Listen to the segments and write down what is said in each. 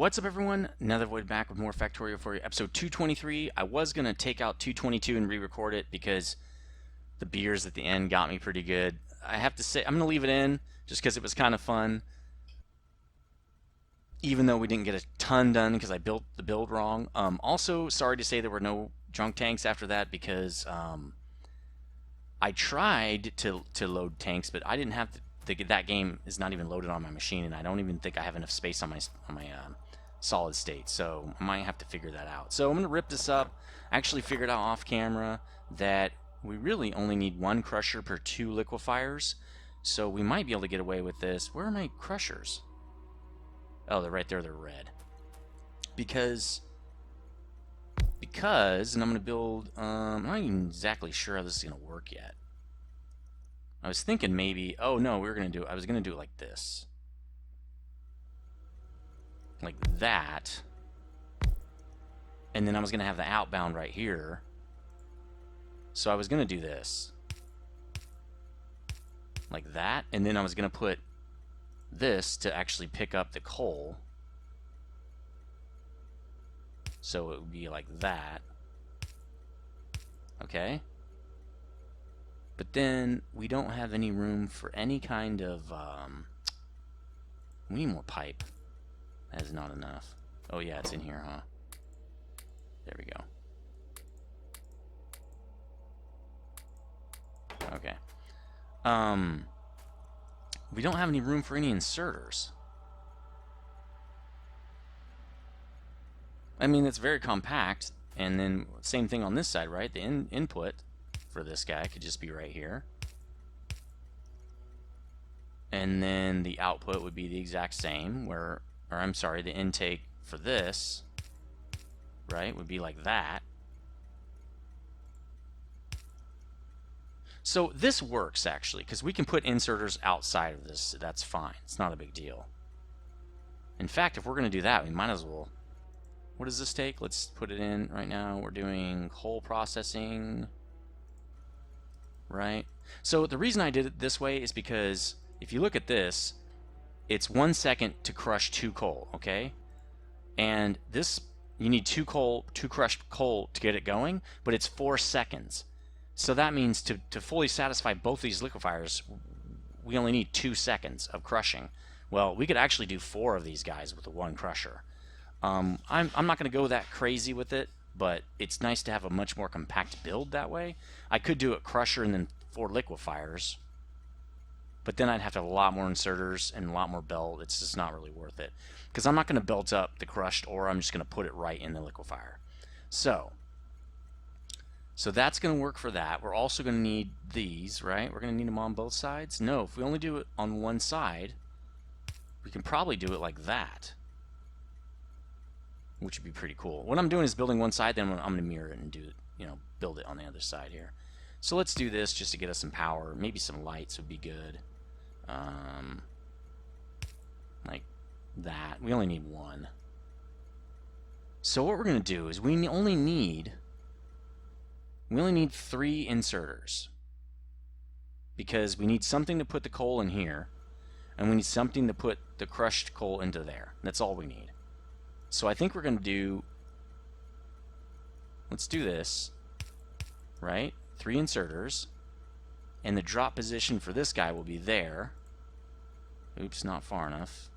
What's up, everyone? Nethervvoid back with more Factorio for you. Episode 223. I was going to take out 222 and re-record it because the beers at the end got me pretty good. I have to say, I'm going to leave it in just because it was kind of fun, even though we didn't get a ton done because I built the build wrong. Also, sorry to say there were no drunk tanks after that because I tried to load tanks, but I didn't have that game is not even loaded on my machine, and I don't even think I have enough space on my solid state, so I might have to figure that out. So I'm going to rip this up. I actually figured out off camera that we really only need one crusher per 2 liquefiers, so we might be able to get away with this. Where are my crushers? Oh, they're right there. They're red. Because, and I'm going to build, I'm not even exactly sure how this is going to work yet. I was thinking maybe, oh no, I was going to do it like this. Like that. And then I was going to have the outbound right here. So I was going to do this. Like that. And then I was going to put this to actually pick up the coal. So it would be like that. Okay. But then we don't have any room for any kind of, we need more pipe. That is not enough. Oh yeah, it's in here, huh? There we go. Okay. We don't have any room for any inserters. I mean, it's very compact, and then same thing on this side, right? The input for this guy could just be right here. And then the output would be the exact same, or I'm sorry, the intake for this, right, would be like that. So this works, actually, because we can put inserters outside of this. That's fine. It's not a big deal. In fact, if we're going to do that, we might as well. What does this take? Let's put it in right now. We're doing coal processing, right? So the reason I did it this way is because if you look at this, it's 1 second to crush 2 coal, okay? And this, you need 2 crushed coal to get it going, but it's 4 seconds. So that means to fully satisfy both these liquefiers, we only need 2 seconds of crushing. Well, we could actually do 4 of these guys with the 1 crusher. I'm not going to go that crazy with it, but it's nice to have a much more compact build that way. I could do a crusher and then 4 liquefiers, but then I'd have to have a lot more inserters and a lot more belt. It's just not really worth it. Because I'm not going to belt up the crushed ore. I'm just going to put it right in the liquefier. So that's going to work for that. We're also going to need these, right? We're going to need them on both sides. No, if we only do it on one side, we can probably do it like that, which would be pretty cool. What I'm doing is building one side, then I'm going to mirror it and do it, build it on the other side here. So let's do this just to get us some power. Maybe some lights would be good. Like that. We only need 1. So what we're going to do is we only need 3 inserters, because we need something to put the coal in here, and we need something to put the crushed coal into there. That's all we need. So I think we're going to do, let's do this, right? 3 inserters, and the drop position for this guy will be there. Oops, not far enough.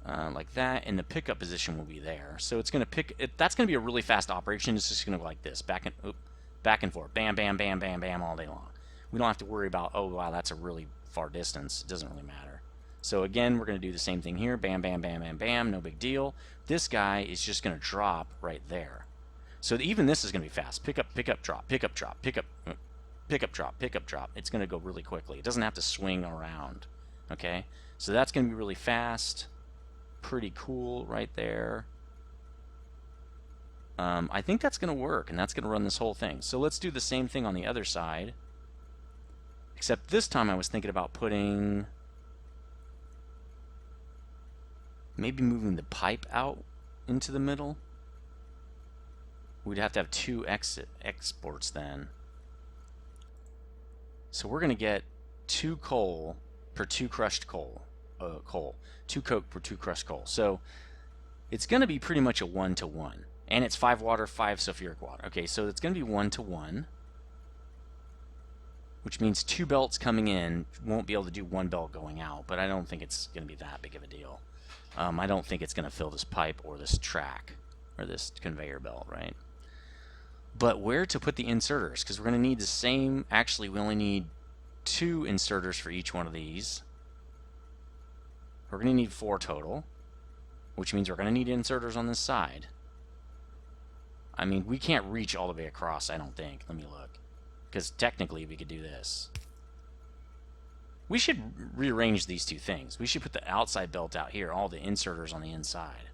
Like that, and the pickup position will be there. So it's going to pick it. That's going to be a really fast operation. It's just going to go like this, back and forth, bam, bam, bam, bam, bam, all day long. We don't have to worry about, oh wow, that's a really far distance. It doesn't really matter. So again, we're going to do the same thing here, bam, bam, bam, bam, bam, no big deal. This guy is just going to drop right there. So even this is going to be fast. Pick up, drop, pick up, drop, pick up, drop, pick up, drop. It's going to go really quickly. It doesn't have to swing around. Okay, so that's going to be really fast. Pretty cool right there. I think that's going to work, and that's going to run this whole thing. So let's do the same thing on the other side, except this time I was thinking about putting, maybe moving the pipe out into the middle. We'd have to have 2 exports then. So we're going to get 2 coal per 2 crushed coal. coal. 2 coke per 2 crushed coal. So it's going to be pretty much a 1-to-1. And it's 5 water, 5 sulfuric water. Okay, so it's going to be 1-to-1. Which means 2 belts coming in won't be able to do 1 belt going out. But I don't think it's going to be that big of a deal. I don't think it's going to fill this pipe or this track. Or this conveyor belt, right? But where to put the inserters? Because we're going to need the same... Actually, we only need 2 inserters for each one of these. We're going to need 4 total, which means we're going to need inserters on this side. I mean, we can't reach all the way across, I don't think. Let me look. Because technically, we could do this. We should rearrange these 2 things. We should put the outside belt out here, all the inserters on the inside.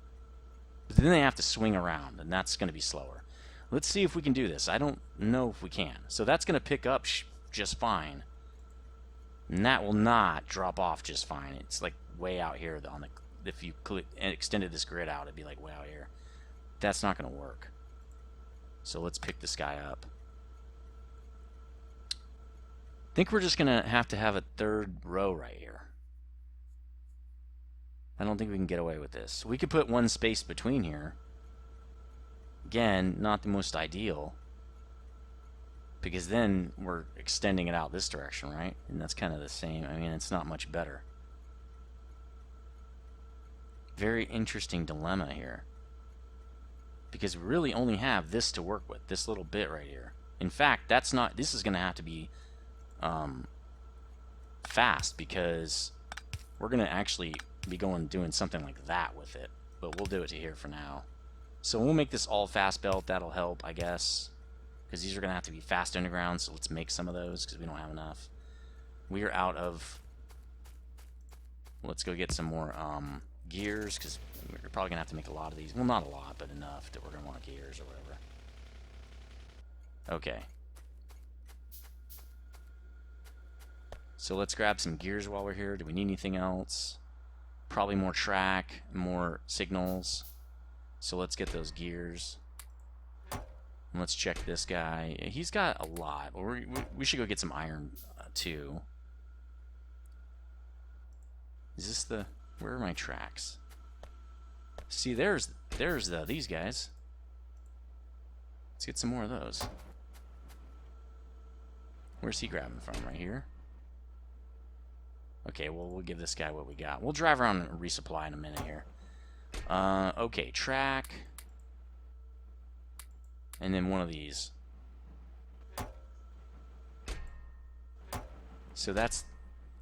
But then they have to swing around, and that's going to be slower. Let's see if we can do this. I don't know if we can. So that's going to pick up just fine. And that will not drop off just fine. It's like way out here on the... If you extended this grid out, it'd be like way out here. That's not going to work. So let's pick this guy up. I think we're just going to have a 3rd row right here. I don't think we can get away with this. We could put 1 space between here. Again, not the most ideal. Because then we're extending it out this direction, right? And that's kind of the same. I mean, it's not much better. Very interesting dilemma here. Because we really only have this to work with. This little bit right here. In fact, that's not... This is going to have to be fast. Because we're going to actually be doing something like that with it. But we'll do it to here for now. So we'll make this all fast belt. That'll help, I guess. Because these are going to have to be fast underground, so let's make some of those because we don't have enough. We are out of... Let's go get some more gears because we're probably going to have to make a lot of these. Well, not a lot, but enough that we're going to want gears or whatever. Okay. So let's grab some gears while we're here. Do we need anything else? Probably more track, more signals. So let's get those gears. Let's check this guy. He's got a lot. We should go get some iron too. Is this the... Where are my tracks? See, there's these guys. Let's get some more of those. Where's he grabbing from? Right here? Okay, well, we'll give this guy what we got. We'll drive around and resupply in a minute here. Okay, track. And then one of these. So that's...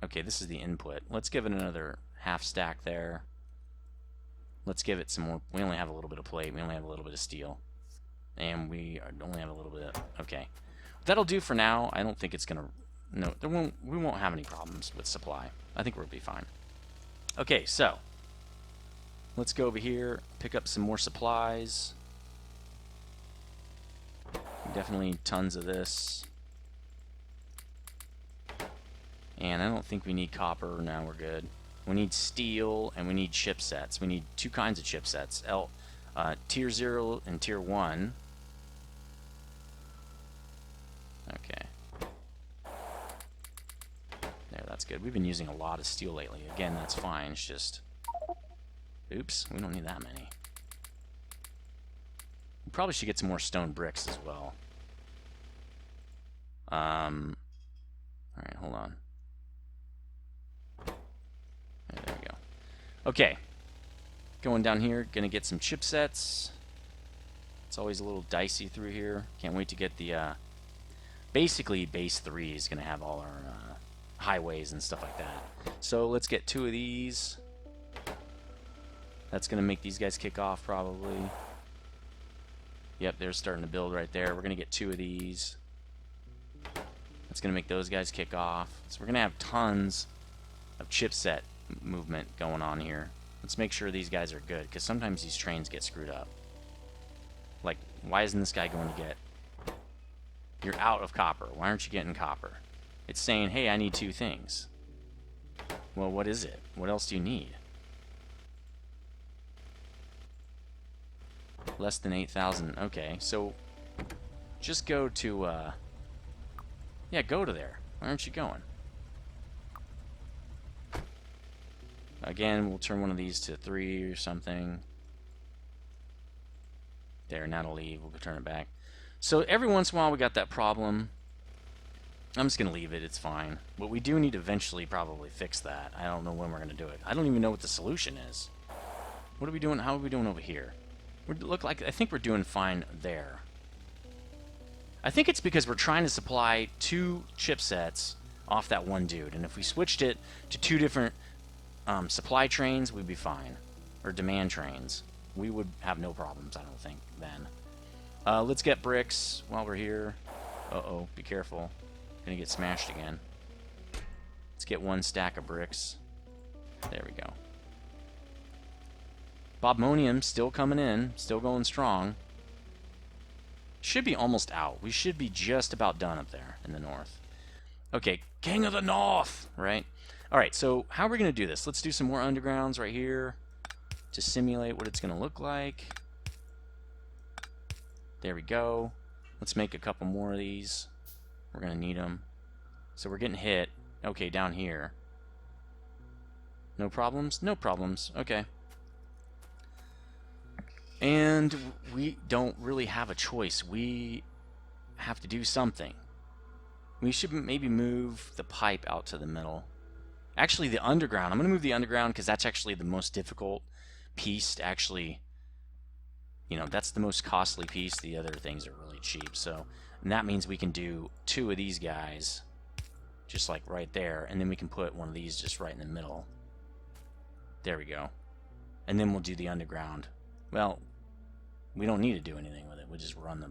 Okay, this is the input. Let's give it another half stack there. Let's give it some more... We only have a little bit of plate. We only have a little bit of steel. And we only have a little bit of... Okay. That'll do for now. I don't think it's going to... No, we won't have any problems with supply. I think we'll be fine. Okay, so... Let's go over here, pick up some more supplies. Definitely tons of this. And I don't think we need copper. Now we're good. We need steel and we need chipsets. We need 2 kinds of chipsets. Tier 0 and Tier 1. Okay. There, that's good. We've been using a lot of steel lately. Again, that's fine. It's just... Oops, we don't need that many. We probably should get some more stone bricks as well. Alright, hold on. There we go. Okay. Going down here, gonna get some chipsets. It's always a little dicey through here. Can't wait to get the, basically, base 3 is gonna have all our, highways and stuff like that. So let's get 2 of these. That's going to make these guys kick off, probably. Yep, they're starting to build right there. We're going to get 2 of these. That's going to make those guys kick off. So we're going to have tons of chipset movement going on here. Let's make sure these guys are good, because sometimes these trains get screwed up. Like, why isn't this guy going to get... You're out of copper. Why aren't you getting copper? It's saying, hey, I need 2 things. Well, what is it? What else do you need? Less than 8,000. Okay, so just go to, yeah, go to there. Why aren't you going? Again, we'll turn one of these to 3 or something. There, now it'll leave. We'll turn it back. So every once in a while we got that problem. I'm just going to leave it. It's fine. But we do need to eventually probably fix that. I don't know when we're going to do it. I don't even know what the solution is. What are we doing? How are we doing over here? I think we're doing fine there. I think it's because we're trying to supply 2 chipsets off that one dude. And if we switched it to 2 different supply trains, we'd be fine. Or demand trains. We would have no problems, I don't think, then. Let's get bricks while we're here. Uh-oh, be careful. Gonna get smashed again. Let's get 1 stack of bricks. There we go. Bobmonium still coming in, still going strong. Should be almost out. We should be just about done up there in the north. Okay, King of the North, right? Alright, so how are we going to do this? Let's do some more undergrounds right here to simulate what it's going to look like. There we go. Let's make a couple more of these. We're going to need them. So we're getting hit. Okay, down here. No problems? No problems. Okay. And we don't really have a choice. We have to do something. We should maybe move the pipe out to the middle. Actually, the underground. I'm going to move the underground because that's actually the most difficult piece to actually, you know, that's the most costly piece. The other things are really cheap. So, and that means we can do 2 of these guys just like right there. And then we can put one of these just right in the middle. There we go. And then we'll do the underground. Well, we don't need to do anything with it. We'll just run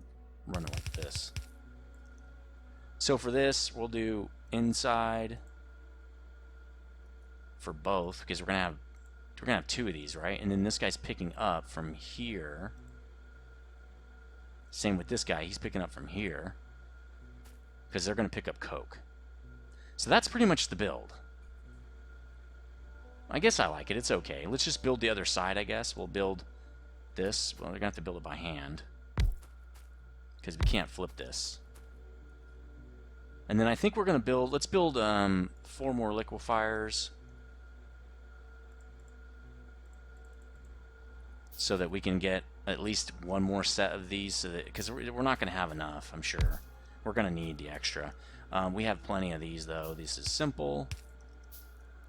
it like this. So for this, we'll do inside for both because we're gonna have 2 of these, right? And then this guy's picking up from here. Same with this guy. He's picking up from here because they're gonna pick up coke. So that's pretty much the build. I guess I like it. It's okay. Let's just build the other side, I guess. We'll build this. Well, they're going to have to build it by hand because we can't flip this. And then I think we're going to build, let's build 4 more liquefiers so that we can get at least 1 more set of these, so that, because we're not going to have enough, I'm sure. We're going to need the extra. We have plenty of these, though. This is simple.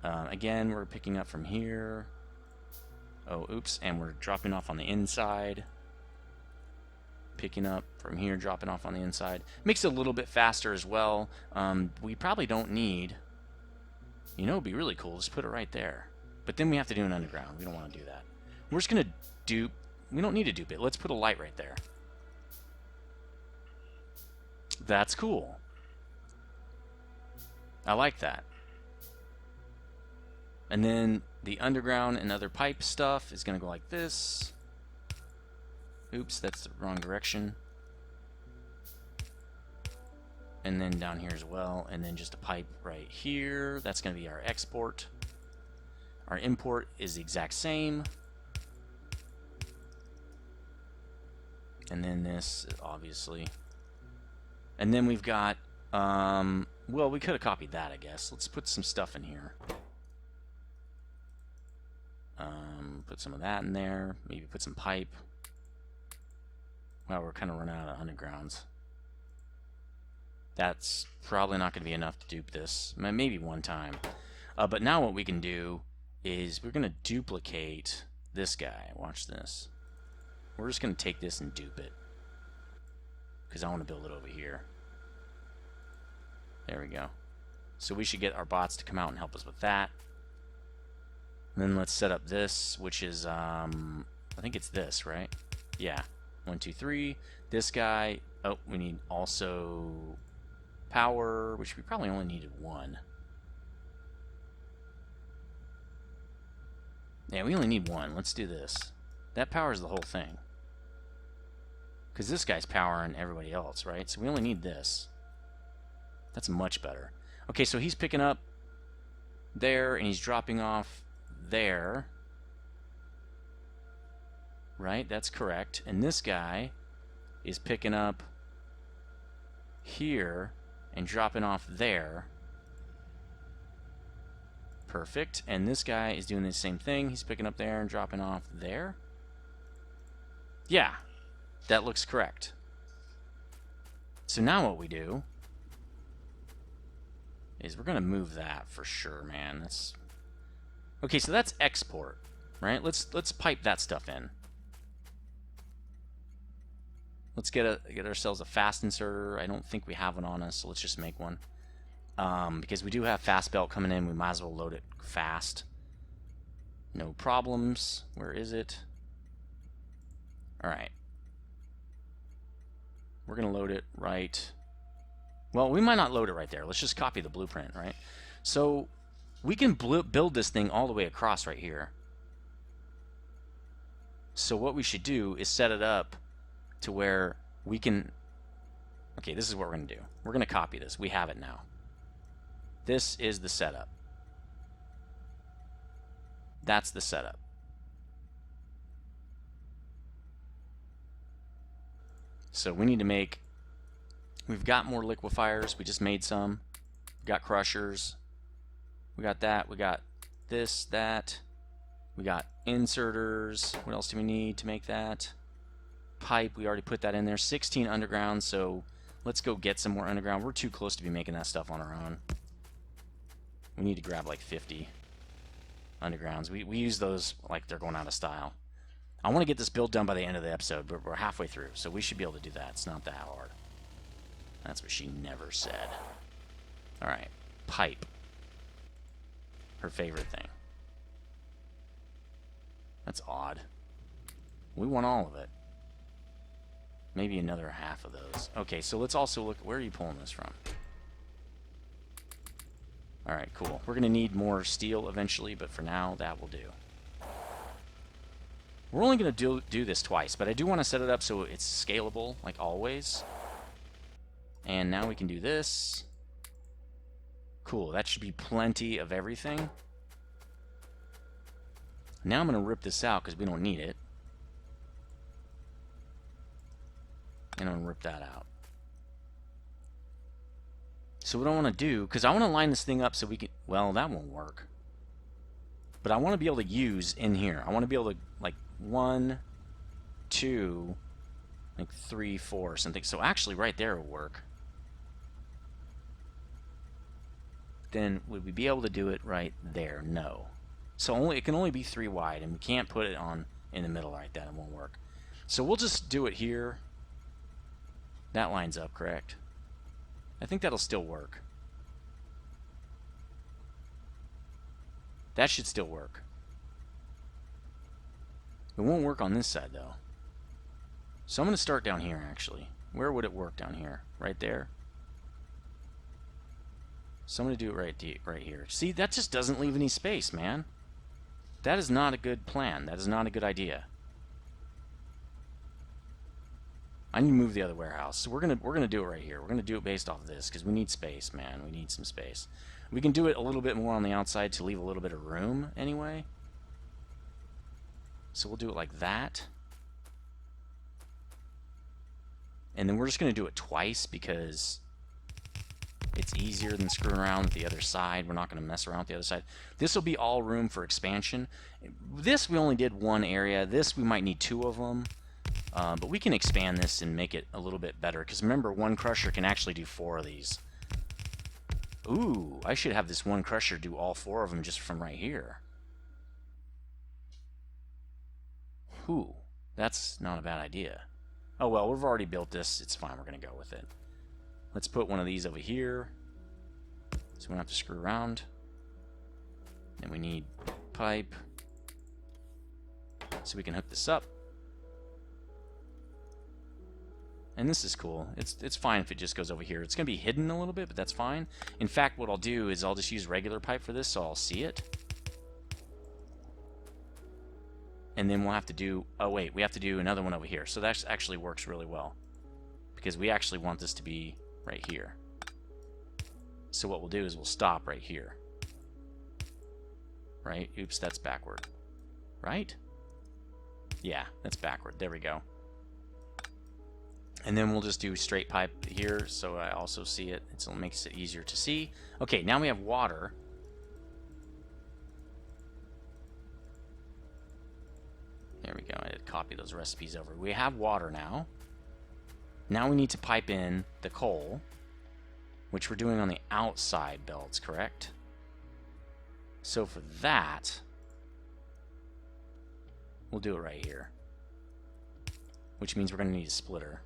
Again, we're picking up from here. Oh, oops, and we're dropping off on the inside. Picking up from here, dropping off on the inside. Makes it a little bit faster as well. We probably don't need, you know, it'd be really cool, just put it right there. But then we have to do an underground. We don't want to do that. We're just going to dupe, we don't need to dupe it. Let's put a light right there. That's cool. I like that. And then the underground and other pipe stuff is going to go like this. Oops, that's the wrong direction. And then down here as well. And then just a pipe right here. That's going to be our export. Our import is the exact same. And then this, obviously. And then we've got, well, we could have copied that, I guess. Let's put some stuff in here. Put some of that in there. Maybe put some pipe. Well, we're kind of running out of undergrounds. That's probably not going to be enough to dupe this. Maybe one time. But now what we can do is we're going to duplicate this guy. Watch this. We're just going to take this and dupe it. Because I want to build it over here. There we go. So we should get our bots to come out and help us with that. And then let's set up this, which is, I think it's this, right? Yeah. 1, 2, 3. This guy. Oh, we need also power, which we probably only needed 1. Yeah, we only need 1. Let's do this. That powers the whole thing. Because this guy's powering everybody else, right? So we only need this. That's much better. Okay, so he's picking up there, and he's dropping off there. Right? That's correct. And this guy is picking up here and dropping off there. Perfect. And this guy is doing the same thing. He's picking up there and dropping off there. Yeah, that looks correct. So now what we do is we're going to move that for sure, man. That's okay. So that's export, right? Let's pipe that stuff in. Let's get ourselves a fast inserter. I don't think we have one on us, so let's just make one. Because we do have fast belt coming in, we might as well load it fast. No problems. Where is it? All right. We're going to load it right. Well, we might not load it right there. Let's just copy the blueprint, right? So we can build this thing all the way across right here. So what we should do is set it up to where we can... Okay, this is what we're going to do. We're going to copy this. We have it now. This is the setup. That's the setup. So we need to make... We've got more liquefiers. We just made some. We got crushers. We got that. We got this, that. We got inserters. What else do we need to make that? Pipe. We already put that in there. 16 underground. So let's go get some more underground. We're too close to be making that stuff on our own. We need to grab like 50 undergrounds. We use those like they're going out of style. I want to get this build done by the end of the episode, but we're halfway through, so we should be able to do that. It's not that hard. That's what she never said. Alright. Pipe. Her favorite thing. That's odd. We want all of it. Maybe another half of those. Okay, so let's also look... Where are you pulling this from? Alright, cool. We're going to need more steel eventually, but for now, that will do. We're only going to do this twice, but I do want to set it up so it's scalable, like always. And now we can do this. Cool, that should be plenty of everything. Now I'm going to rip this out because we don't need it. And I'm going to rip that out. So what I want to do, because I want to line this thing up so we can... Well, that won't work. But I want to be able to use in here. I want to be able to, like, 1, 2, like 3, 4 or something. So actually right there will work. Then would we be able to do it right there? No. So it can only be 3 wide, and we can't put it on in the middle like that. It won't work. So we'll just do it here. That lines up, correct? I think that'll still work. That should still work. It won't work on this side, though. So I'm going to start down here, actually. Where would it work down here? Right there? So I'm going to do it right here. See, that just doesn't leave any space, man. That is not a good plan. That is not a good idea. I need to move the other warehouse. So we're gonna do it right here. We're gonna do it based off of this because we need space, man. We need some space. We can do it a little bit more on the outside to leave a little bit of room anyway. So we'll do it like that. And then we're just gonna do it twice because it's easier than screwing around with the other side. We're not gonna mess around with the other side. This will be all room for expansion. This we only did one area. This we might need 2 of them. But we can expand this and make it a little bit better. Because remember, one crusher can actually do 4 of these. Ooh, I should have this one crusher do all 4 of them just from right here. Ooh, that's not a bad idea. Oh well, we've already built this. It's fine, we're going to go with it. Let's put one of these over here. So we don't have to screw around. Then we need pipe. So we can hook this up. And this is cool. It's fine if it just goes over here. It's going to be hidden a little bit, but that's fine. In fact, what I'll do is I'll just use regular pipe for this, so I'll see it. And then we'll have to do... Oh, wait. We have to do another one over here. So that actually works really well. Because we actually want this to be right here. So what we'll do is we'll stop right here. Right? Oops, that's backward. Right? Yeah, that's backward. There we go. And then we'll just do straight pipe here, so I also see it. It makes it easier to see. Okay, now we have water. There we go. I did copy those recipes over. We have water now. Now we need to pipe in the coal, which we're doing on the outside belts, correct? So for that, we'll do it right here, which means we're going to need a splitter.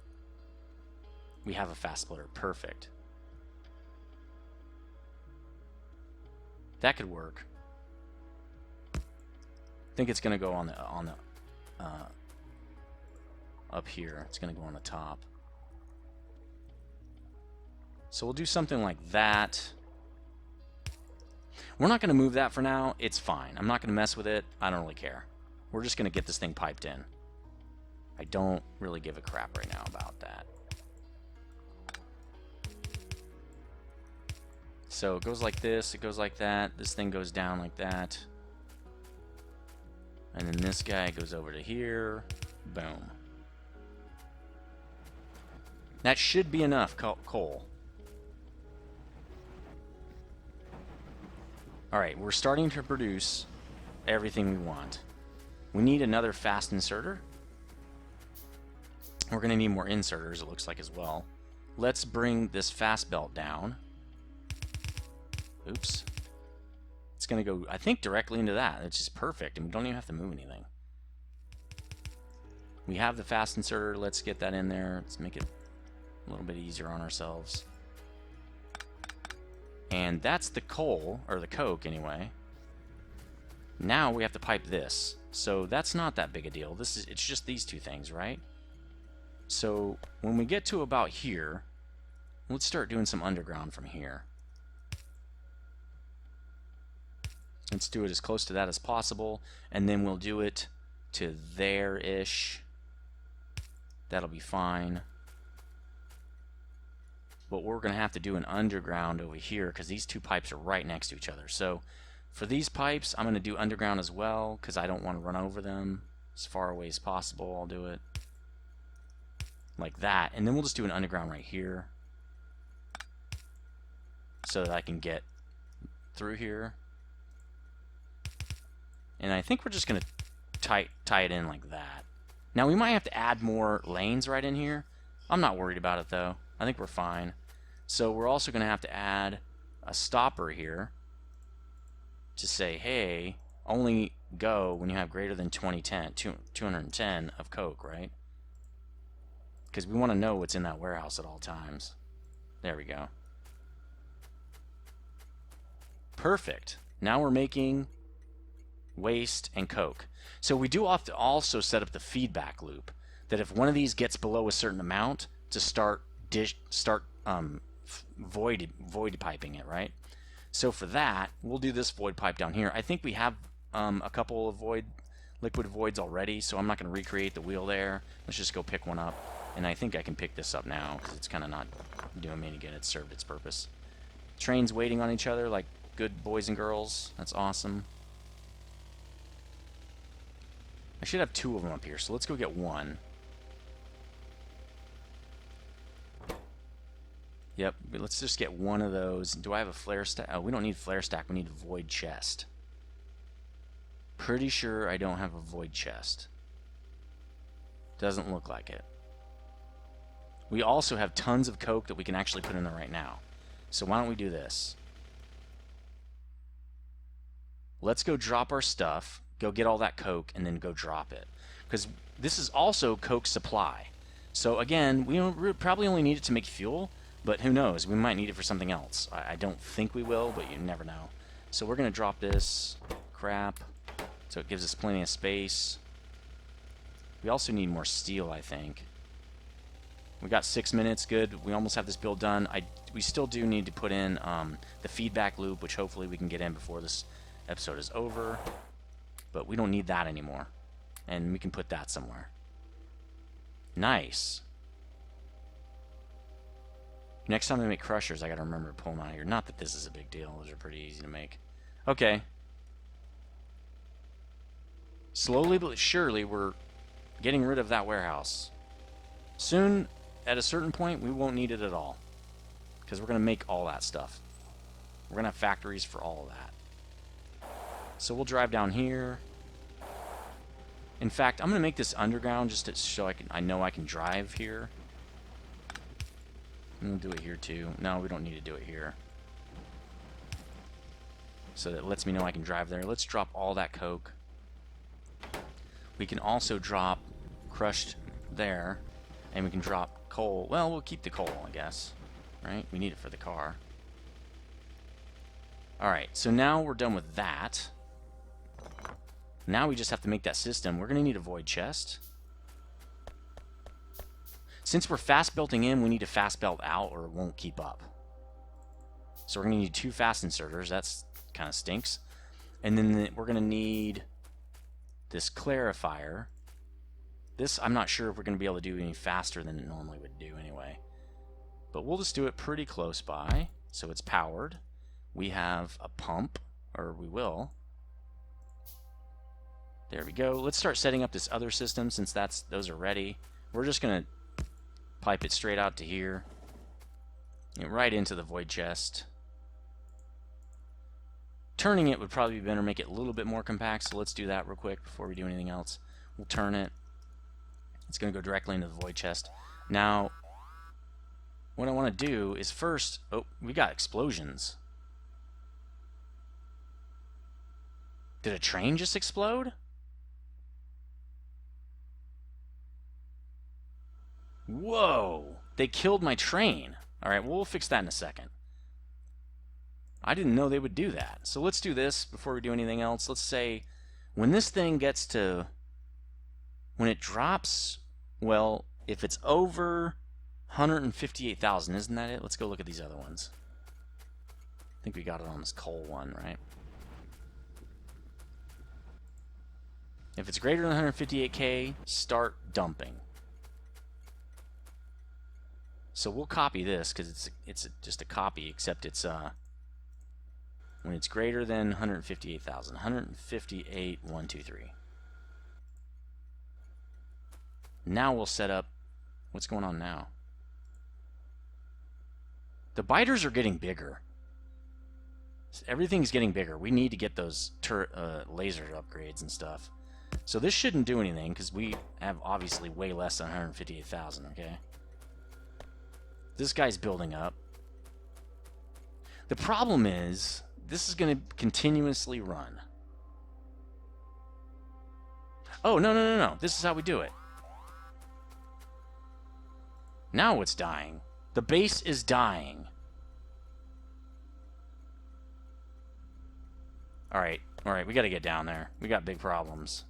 We have a fast splitter. Perfect. That could work. I think it's going to go on the up here. It's going to go on the top. So we'll do something like that. We're not going to move that for now. It's fine. I'm not going to mess with it. I don't really care. We're just going to get this thing piped in. I don't really give a crap right now about that. So it goes like this. It goes like that. This thing goes down like that. And then this guy goes over to here. Boom. That should be enough coal. Alright, we're starting to produce everything we want. We need another fast inserter. We're going to need more inserters, it looks like, as well. Let's bring this fast belt down. Oops. It's going to go, I think, directly into that. It's just perfect, and we don't even have to move anything. We have the fast inserter. Let's get that in there. Let's make it a little bit easier on ourselves. And that's the coal, or the coke anyway. Now we have to pipe this. So that's not that big a deal. It's just these two things, right? So when we get to about here, let's start doing some underground from here. Let's do it as close to that as possible, and then we'll do it to there-ish. That'll be fine. But we're going to have to do an underground over here because these two pipes are right next to each other. So for these pipes, I'm going to do underground as well because I don't want to run over them. As far away as possible, I'll do it like that. And then we'll just do an underground right here so that I can get through here. And I think we're just going to tie it in like that. Now we might have to add more lanes right in here. I'm not worried about it though. I think we're fine. So we're also going to have to add a stopper here to say, hey, only go when you have greater than 210 of coke, right? Because we want to know what's in that warehouse at all times. There we go. Perfect. Now we're making waste and coke. So we do have to also set up the feedback loop that if one of these gets below a certain amount to start void piping it, right? So for that, we'll do this void pipe down here. I think we have a couple of liquid voids already, so I'm not going to recreate the wheel there. Let's just go pick one up, and I think I can pick this up now because it's kind of not doing me any good. It's served its purpose. Trains waiting on each other like good boys and girls. That's awesome. I should have two of them up here, so let's go get one. Yep, let's just get one of those. Do I have a flare stack? Oh, we don't need flare stack. We need a void chest. Pretty sure I don't have a void chest. Doesn't look like it. We also have tons of coke that we can actually put in there right now. So why don't we do this? Let's go drop our stuff, go get all that coke, and then go drop it. Because this is also coke supply. So again, we probably only need it to make fuel. But who knows? We might need it for something else. I don't think we will, but you never know. So we're going to drop this crap so it gives us plenty of space. We also need more steel, I think. We got 6 minutes. Good. We almost have this build done. We still do need to put in the feedback loop, which hopefully we can get in before this episode is over. But we don't need that anymore. And we can put that somewhere. Nice. Next time I make crushers, I gotta remember to pull them out of here. Not that this is a big deal. Those are pretty easy to make. Okay. Slowly but surely, we're getting rid of that warehouse. Soon, at a certain point, we won't need it at all. Because we're gonna make all that stuff. We're gonna have factories for all of that. So we'll drive down here. In fact, I'm going to make this underground just so I know I can drive here. I'm going to do it here too. No, we don't need to do it here. So that lets me know I can drive there. Let's drop all that coke. We can also drop crushed there. And we can drop coal. Well, we'll keep the coal, I guess. Right? We need it for the car. Alright, so now we're done with that. Now we just have to make that system. We're going to need a void chest. Since we're fast belting in, we need to fast belt out or it won't keep up. So we're going to need 2 fast inserters. That's kind of stinks. And then we're going to need this clarifier. This, I'm not sure if we're going to be able to do any faster than it normally would do anyway. But we'll just do it pretty close by. So it's powered. We have a pump, or we will. There we go. Let's start setting up this other system since those are ready. We're just going to pipe it straight out to here. And right into the void chest. Turning it would probably be better, make it a little bit more compact, so let's do that real quick before we do anything else. We'll turn it. It's going to go directly into the void chest. Now, what I want to do is first... Oh, we got explosions. Did a train just explode? Whoa! They killed my train. Alright, well, we'll fix that in a second. I didn't know they would do that. So let's do this before we do anything else. Let's say when this thing gets to... When it drops... Well, if it's over 158,000, isn't that it? Let's go look at these other ones. I think we got it on this coal one, right? If it's greater than 158K, start dumping. So we'll copy this because it's just a copy, except it's when it's greater than 158,000, 158,123. Now we'll set up. What's going on now? The biters are getting bigger. Everything's getting bigger. We need to get those laser upgrades and stuff. So this shouldn't do anything because we have obviously way less than 158,000. Okay. This guy's building up. The problem is, this is going to continuously run. Oh, no. This is how we do it. Now it's dying. The base is dying. Alright, we got to get down there. We got big problems.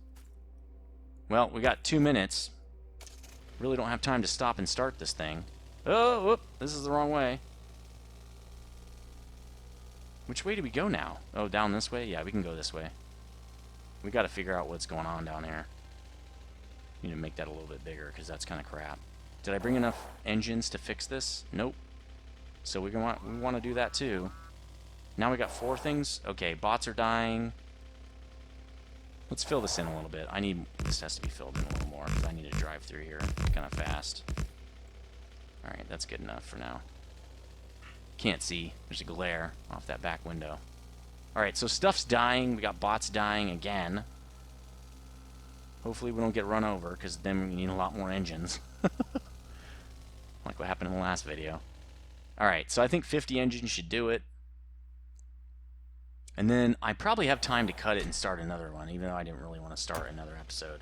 Well, we got 2 minutes. Really don't have time to stop and start this thing. Oh, whoop, this is the wrong way. Which way do we go now? Oh, down this way? Yeah, we can go this way. We got to figure out what's going on down there. Need to make that a little bit bigger because that's kind of crap. Did I bring enough engines to fix this? Nope. So we want to do that too. Now we got 4 things. Okay, bots are dying. Let's fill this in a little bit. This has to be filled in a little more because I need to drive through here kind of fast. Alright, that's good enough for now. Can't see. There's a glare off that back window. Alright, so stuff's dying. We got bots dying again. Hopefully we don't get run over because then we need a lot more engines. Like what happened in the last video. Alright, so I think 50 engines should do it. And then I probably have time to cut it and start another one, even though I didn't really want to start another episode.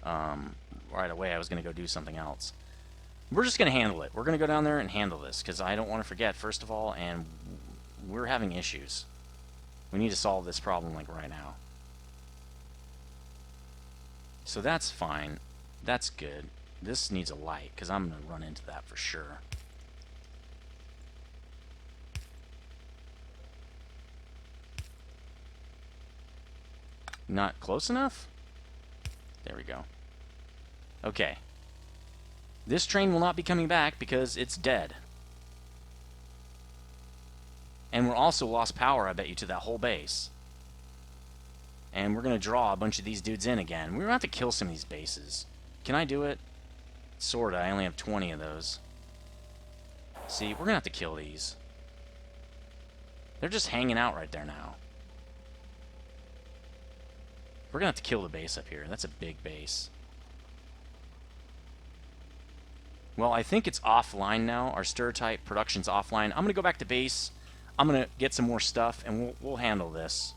Right away, I was going to go do something else. We're just going to handle it. We're going to go down there and handle this, because I don't want to forget, first of all, and we're having issues. We need to solve this problem, like, right now. So that's fine. That's good. This needs a light, because I'm going to run into that for sure. Not close enough? There we go. Okay. This train will not be coming back because it's dead. And we're also lost power, I bet you, to that whole base. And we're going to draw a bunch of these dudes in again. We're going to have to kill some of these bases. Can I do it? Sorta. I only have 20 of those. See, we're going to have to kill these. They're just hanging out right there now. We're going to have to kill the base up here. That's a big base. Well, I think it's offline now. Our stir type production's offline. I'm going to go back to base. I'm going to get some more stuff, and we'll handle this.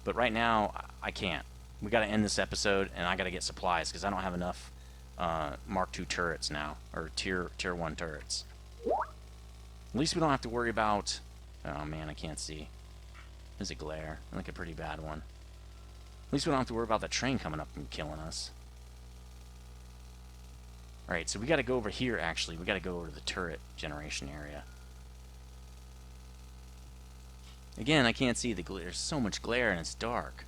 But right now, I can't. We got to end this episode, and I got to get supplies because I don't have enough Mark II turrets now, or tier 1 turrets. At least we don't have to worry about... Oh man, I can't see. There's a glare. Like a pretty bad one. At least we don't have to worry about the train coming up and killing us. Alright, so we got to go over here, actually. We got to go over to the turret generation area. Again, I can't see the glare. There's so much glare and it's dark.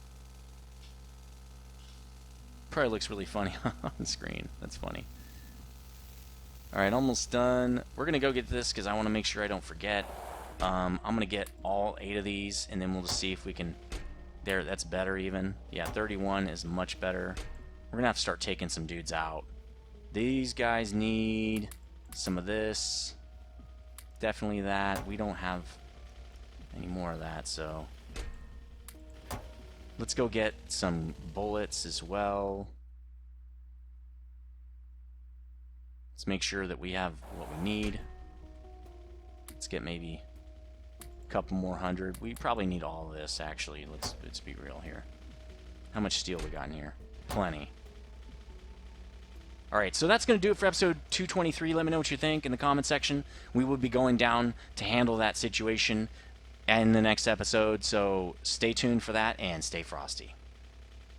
Probably looks really funny on the screen. That's funny. Alright, almost done. We're going to go get this because I want to make sure I don't forget. I'm going to get all 8 of these, and then we'll just see if we can... There, that's better even. Yeah, 31 is much better. We're going to have to start taking some dudes out. These guys need some of this. Definitely that. We don't have any more of that, so... Let's go get some bullets as well. Let's make sure that we have what we need. Let's get maybe a couple more hundred. We probably need all of this, actually. Let's be real here. How much steel we got in here? Plenty. Alright, so that's going to do it for episode 223. Let me know what you think in the comment section. We will be going down to handle that situation in the next episode, so stay tuned for that and stay frosty.